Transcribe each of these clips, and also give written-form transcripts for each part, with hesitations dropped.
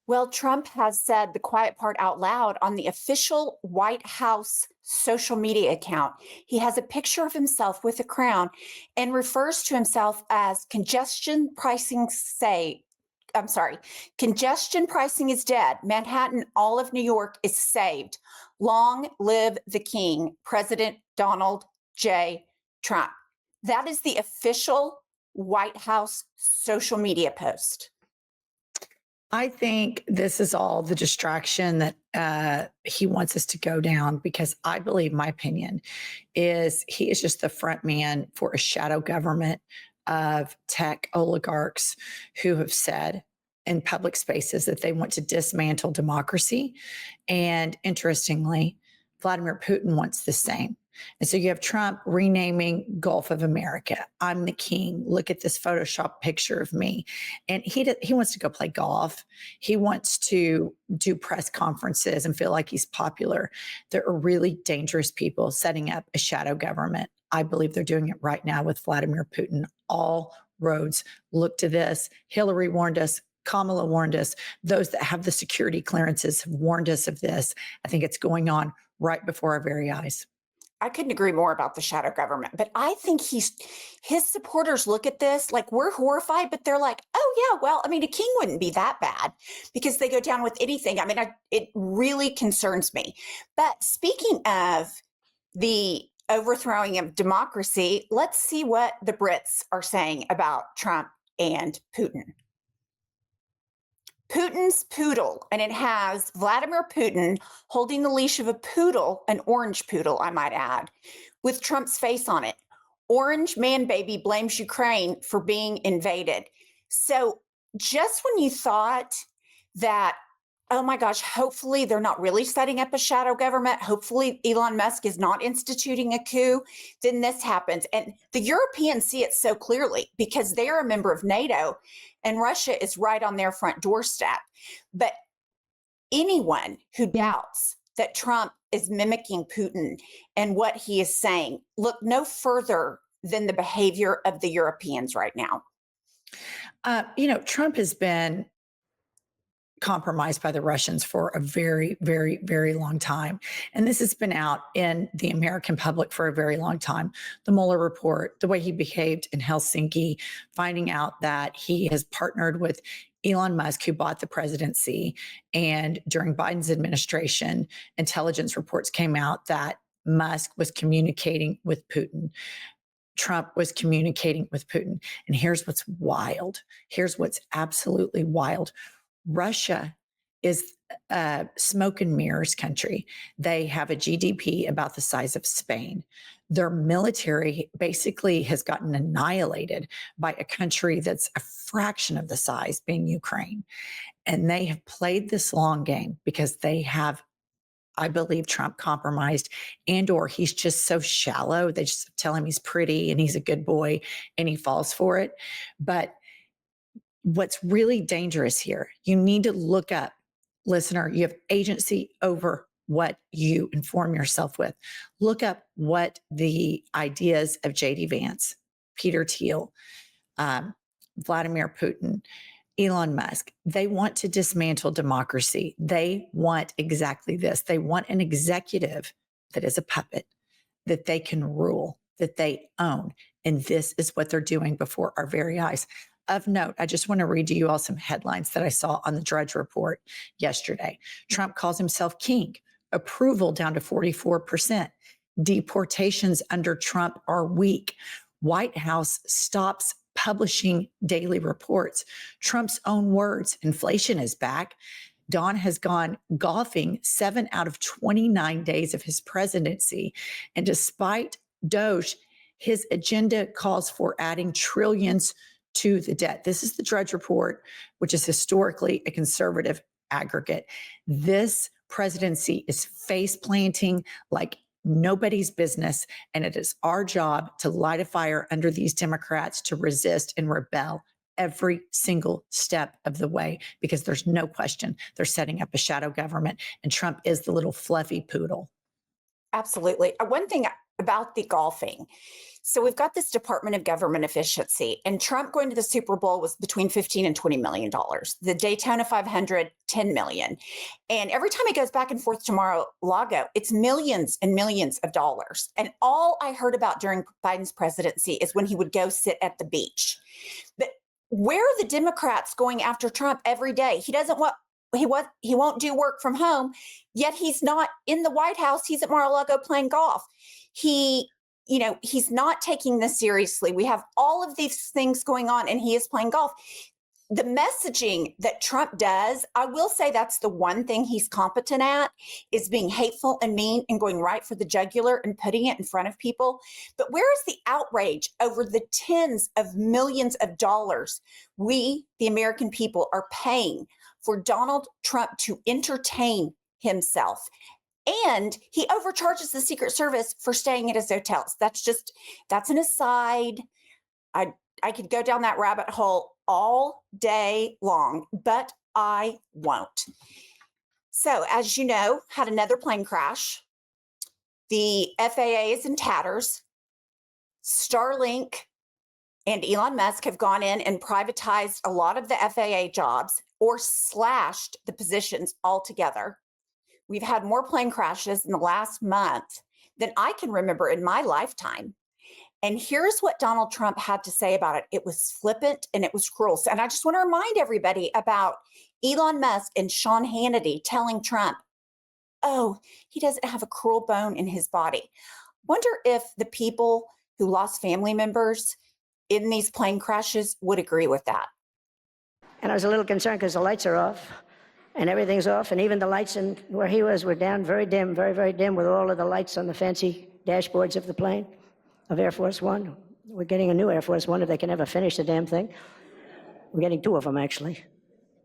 Well, Trump has said the quiet part out loud on the official White House social media account. He has a picture of himself with a crown and refers to himself as congestion pricing say I'm sorry, congestion pricing is dead. Manhattan, all of New York is saved. Long live the king, President Donald J. Trump. That is the official White House social media post. I think this is all the distraction that he wants us to go down because I believe my opinion is he is just the front man for a shadow government of tech oligarchs who have said in public spaces that they want to dismantle democracy. And interestingly, Vladimir Putin wants the same. And so you have Trump renaming Gulf of America. I'm the king. Look at this Photoshop picture of me. And he wants to go play golf. He wants to do press conferences and feel like he's popular. There are really dangerous people setting up a shadow government. I believe they're doing it right now with Vladimir Putin. All roads look to this. Hillary warned us. Kamala warned us. Those that have the security clearances have warned us of this. I think it's going on right before our very eyes. I couldn't agree more about the shadow government, but I think his supporters look at this like we're horrified, but they're like, oh yeah, well, I mean, a king wouldn't be that bad because they go down with anything. I mean, it really concerns me. But speaking of the overthrowing of democracy, let's see what the Brits are saying about Trump and Putin. Putin's poodle, and it has Vladimir Putin holding the leash of a poodle, an orange poodle, I might add, with Trump's face on it. Orange man baby blames Ukraine for being invaded. So just when you thought that, oh my gosh, hopefully they're not really setting up a shadow government, hopefully Elon Musk is not instituting a coup, then this happens. And the Europeans see it so clearly because they're a member of NATO and Russia is right on their front doorstep. But anyone who doubts that Trump is mimicking Putin and what he is saying, look no further than the behavior of the Europeans right now. Trump has been compromised by the Russians for a very, very, very long time. And this has been out in the American public for a very long time. The Mueller report, the way he behaved in Helsinki, finding out that he has partnered with Elon Musk, who bought the presidency. And during Biden's administration, intelligence reports came out that Musk was communicating with Putin. Trump was communicating with Putin. And here's what's wild. Here's what's absolutely wild. Russia is a smoke and mirrors country. They have a GDP about the size of Spain. Their military basically has gotten annihilated by a country that's a fraction of the size, being Ukraine. And they have played this long game because they have, I believe, Trump compromised, and or he's just so shallow. They just tell him he's pretty and he's a good boy and he falls for it. But what's really dangerous here, you need to look up, listener, you have agency over what you inform yourself with. Look up what the ideas of JD Vance, Peter Thiel, Vladimir Putin, Elon Musk, they want to dismantle democracy. They want exactly this. They want an executive that is a puppet, that they can rule, that they own. And this is what they're doing before our very eyes. Of note, I just want to read to you all some headlines that I saw on the Drudge Report yesterday. Trump calls himself king. Approval down to 44%. Deportations under Trump are weak. White House stops publishing daily reports. Trump's own words, inflation is back. Don has gone golfing 7 out of 29 days of his presidency. And despite Doge, his agenda calls for adding trillions to the debt. This is the Drudge Report, which is historically a conservative aggregate. This presidency is face planting like nobody's business. And it is our job to light a fire under these Democrats to resist and rebel every single step of the way, because there's no question they're setting up a shadow government. And Trump is the little fluffy poodle. Absolutely. One thing about the golfing, So we've got this Department of Government Efficiency, and Trump going to the Super Bowl was between 15 and $20 million. The Daytona 500, 10 million. And every time he goes back and forth to Mar-a-Lago, it's millions and millions of dollars. And all I heard about during Biden's presidency is when he would go sit at the beach. But where are the Democrats going after Trump every day? He doesn't want he won't do work from home, yet he's not in the White House. He's at Mar-a-Lago playing golf. He's not taking this seriously. We have all of these things going on, and he is playing golf. The messaging that Trump does, I will say that's the one thing he's competent at, is being hateful and mean and going right for the jugular and putting it in front of people. But where is the outrage over the tens of millions of dollars we, the American people, are paying for Donald Trump to entertain himself? And he overcharges the Secret Service for staying at his hotels. That's an aside. I could go down that rabbit hole all day long, but I won't. So, as you know, had another plane crash. The FAA is in tatters. Starlink and Elon Musk have gone in and privatized a lot of the FAA jobs or slashed the positions altogether. We've had more plane crashes in the last month than I can remember in my lifetime. And here's what Donald Trump had to say about it. It was flippant and it was cruel. And I just want to remind everybody about Elon Musk and Sean Hannity telling Trump, oh, he doesn't have a cruel bone in his body. Wonder if the people who lost family members in these plane crashes would agree with that. And I was a little concerned because the lights are off and everything's off. And even the lights in where he was were down, very dim, very, very dim, with all of the lights on the fancy dashboards of the plane, of Air Force One. We're getting a new Air Force One if they can ever finish the damn thing. We're getting two of them, actually.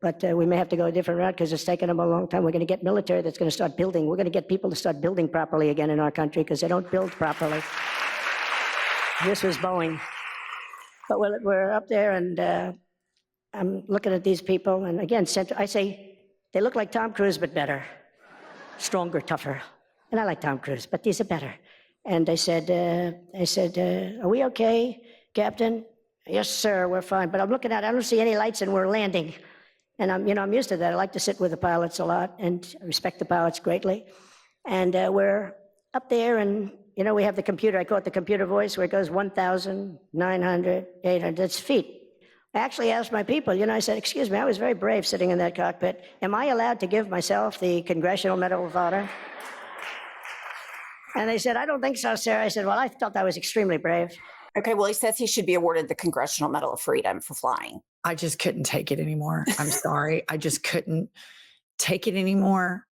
But we may have to go a different route because it's taken them a long time. We're going to get military that's going to start building. We're going to get people to start building properly again in our country because they don't build properly. This was Boeing. But we're up there, and I'm looking at these people. And again, I say, they look like Tom Cruise, but better. Stronger, tougher. And I like Tom Cruise, but these are better. And I said, are we okay, Captain? Yes, sir, we're fine. But I'm looking at, I don't see any lights, and we're landing. And I'm used to that. I like to sit with the pilots a lot, and I respect the pilots greatly. And we're up there, and we have the computer. I call it the computer voice, where it goes 1,900, 800. That's feet. I actually asked my people. I said, "Excuse me, I was very brave sitting in that cockpit. Am I allowed to give myself the Congressional Medal of Honor?" And they said, "I don't think so, sir." I said, "Well, I thought that was extremely brave." Okay, well, he says he should be awarded the Congressional Medal of Freedom for flying. I just couldn't take it anymore. I'm sorry. I just couldn't take it anymore.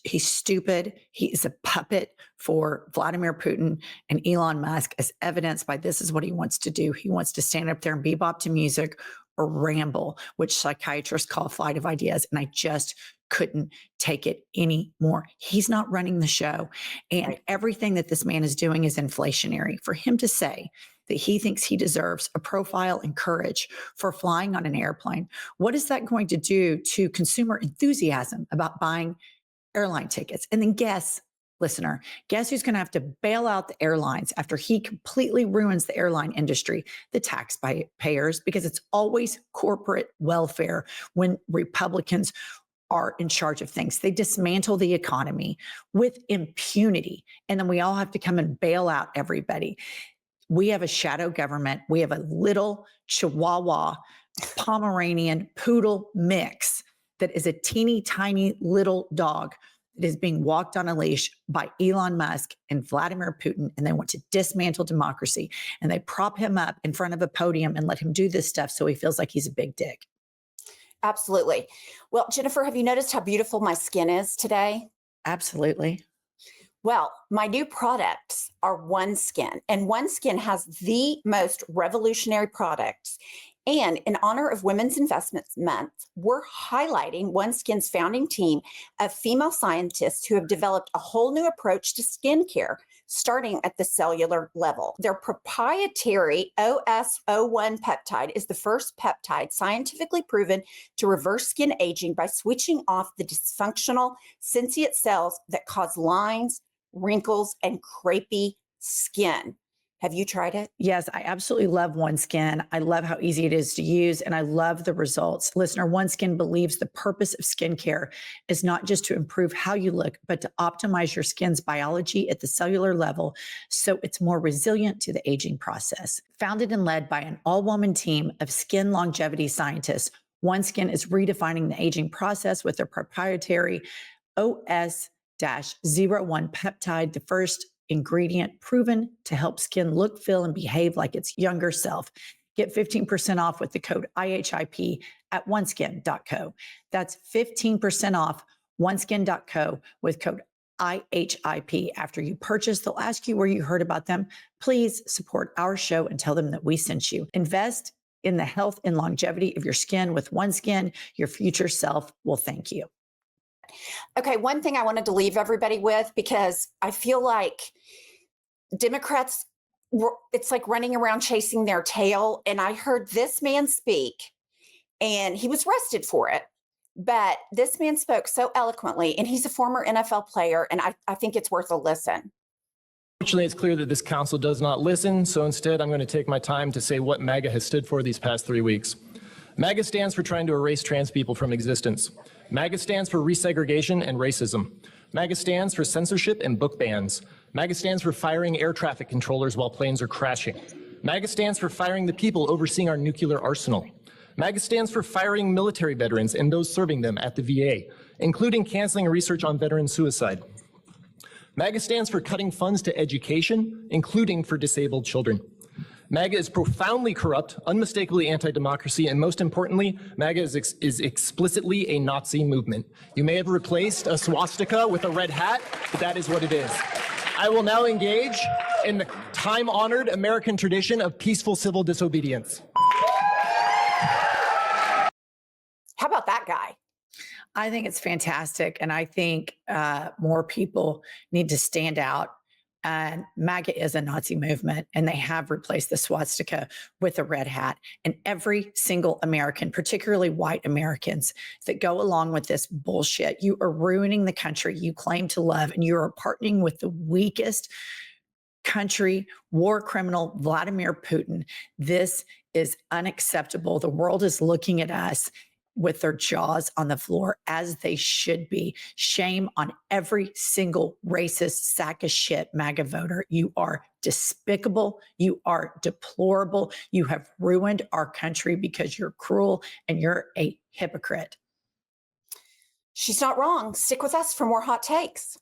He's stupid. He is a puppet for Vladimir Putin and Elon Musk, as evidenced by this is what he wants to do. He wants to stand up there and bebop to music or ramble, which psychiatrists call flight of ideas. And I just couldn't take it anymore. He's not running the show. And Right. Everything that this man is doing is inflationary. For him to say that he thinks he deserves a profile and courage for flying on an airplane, what is that going to do to consumer enthusiasm about buying airline tickets? And then guess who's going to have to bail out the airlines after he completely ruins the airline industry? The taxpayers, because it's always corporate welfare when Republicans are in charge of things. They dismantle the economy with impunity, and then we all have to come and bail out everybody. We have a shadow government. We have a little Chihuahua, Pomeranian, poodle mix that is a teeny tiny little dog that is being walked on a leash by Elon Musk and Vladimir Putin, and they want to dismantle democracy. And they prop him up in front of a podium and let him do this stuff so he feels like he's a big dick. Absolutely. Well, Jennifer, have you noticed how beautiful my skin is today? Absolutely. Well, my new products are OneSkin, and OneSkin has the most revolutionary products. And in honor of Women's Investment Month, we're highlighting OneSkin's founding team of female scientists who have developed a whole new approach to skincare, starting at the cellular level. Their proprietary OS01 peptide is the first peptide scientifically proven to reverse skin aging by switching off the dysfunctional sensient cells that cause lines, wrinkles, and crepey skin. Have you tried it? Yes, I absolutely love OneSkin. I love how easy it is to use, and I love the results. Listener, OneSkin believes the purpose of skincare is not just to improve how you look, but to optimize your skin's biology at the cellular level so it's more resilient to the aging process. Founded and led by an all-woman team of skin longevity scientists, OneSkin is redefining the aging process with their proprietary OS-01 peptide, the first ingredient proven to help skin look, feel, and behave like its younger self. Get 15% off with the code IHIP at oneskin.co. That's 15% off oneskin.co with code IHIP. After you purchase, they'll ask you where you heard about them. Please support our show and tell them that we sent you. Invest in the health and longevity of your skin with OneSkin. Your future self will thank you. Okay, one thing I wanted to leave everybody with, because I feel like Democrats, it's like running around chasing their tail. And I heard this man speak, and he was arrested for it. But this man spoke so eloquently, and he's a former NFL player, and I think it's worth a listen. Fortunately, it's clear that this council does not listen, so instead I'm going to take my time to say what MAGA has stood for these past 3 weeks. MAGA stands for trying to erase trans people from existence. MAGA stands for resegregation and racism. MAGA stands for censorship and book bans. MAGA stands for firing air traffic controllers while planes are crashing. MAGA stands for firing the people overseeing our nuclear arsenal. MAGA stands for firing military veterans and those serving them at the VA, including canceling research on veteran suicide. MAGA stands for cutting funds to education, including for disabled children. MAGA is profoundly corrupt, unmistakably anti-democracy, and most importantly, MAGA is explicitly a Nazi movement. You may have replaced a swastika with a red hat, but that is what it is. I will now engage in the time-honored American tradition of peaceful civil disobedience. How about that guy? I think it's fantastic. And I think more people need to stand out. And MAGA is a Nazi movement, and they have replaced the swastika with a red hat. And every single American, particularly white Americans, that go along with this bullshit, you are ruining the country you claim to love, and you are partnering with the weakest country war criminal, Vladimir Putin. This is unacceptable. The world is looking at us with their jaws on the floor, as they should be. Shame on every single racist sack of shit MAGA voter. You are despicable. You are deplorable. You have ruined our country because you're cruel and you're a hypocrite. She's not wrong. Stick with us for more hot takes.